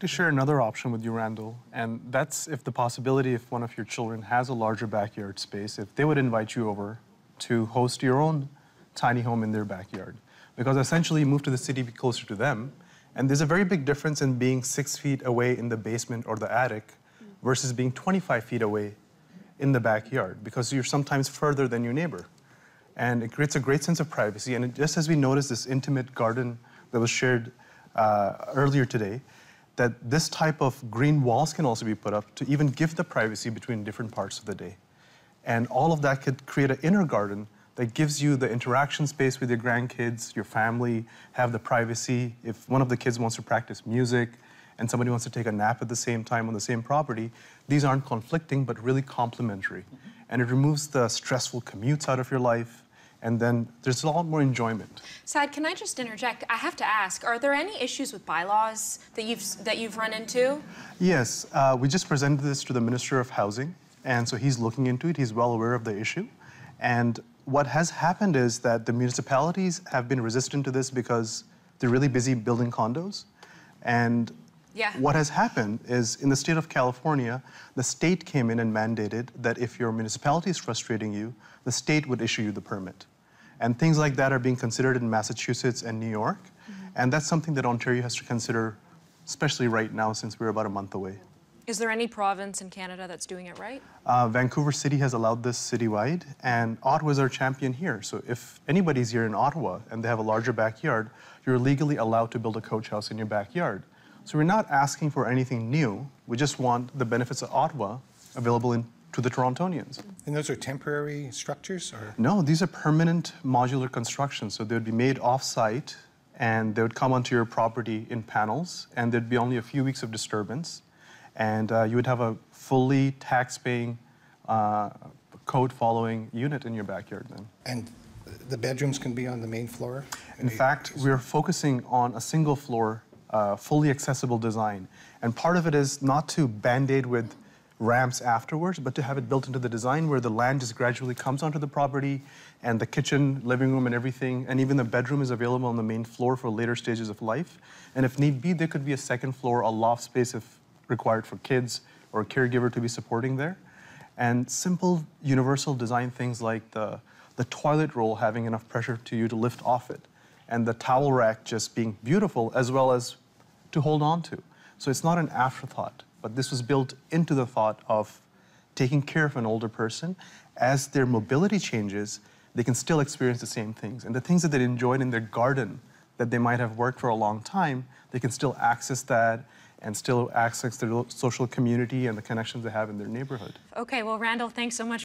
To share another option with you, Randall, and that's if the possibility if one of your children has a larger backyard space, if they would invite you over to host your own tiny home in their backyard. Because essentially you move to the city, be closer to them, and there's a very big difference in being 6 feet away in the basement or the attic versus being 25 feet away in the backyard, because you're sometimes further than your neighbor. And it creates a great sense of privacy, and just as we noticed this intimate garden that was shared earlier today, that this type of green walls can also be put up to even give the privacy between different parts of the day. And all of that could create an inner garden that gives you the interaction space with your grandkids, your family, have the privacy. If one of the kids wants to practice music and somebody wants to take a nap at the same time on the same property, these aren't conflicting but really complementary. And it removes the stressful commutes out of your life, and then there's a lot more enjoyment. Saad, can I just interject? I have to ask, are there any issues with bylaws that you've run into? Yes, we just presented this to the Minister of Housing, and so he's looking into it. He's well aware of the issue. And what has happened is that the municipalities have been resistant to this because they're really busy building condos. And what has happened is in the state of California, the state came in and mandated that if your municipality is frustrating you, the state would issue you the permit. And things like that are being considered in Massachusetts and New York. And that's something that Ontario has to consider, especially right now since we're about a month away. Is there any province in Canada that's doing it right? Vancouver City has allowed this citywide, and Ottawa's our champion here. So if anybody's here in Ottawa and they have a larger backyard, you're legally allowed to build a coach house in your backyard. So we're not asking for anything new. We just want the benefits of Ottawa available to the Torontonians. And those are temporary structures, or? No, these are permanent modular constructions. So they would be made off-site, and they would come onto your property in panels, and there'd be only a few weeks of disturbance. And you would have a fully tax-paying, code-following unit in your backyard then. And the bedrooms can be on the main floor? In fact, we're focusing on a single floor, fully accessible design. And part of it is not to band-aid with ramps afterwards, but to have it built into the design where the land just gradually comes onto the property, and the kitchen, living room, and everything, and even the bedroom is available on the main floor for later stages of life. And if need be, there could be a second floor, a loft space if required for kids or a caregiver to be supporting there. And simple universal design things like the toilet roll having enough pressure to you to lift off it, and the towel rack just being beautiful as well as to hold on to. So it's not an afterthought, but this was built into the thought of taking care of an older person. As their mobility changes, they can still experience the same things. And the things that they enjoyed in their garden that they might have worked for a long time, they can still access that and still access their social community and the connections they have in their neighborhood. Okay, well, Randall, thanks so much.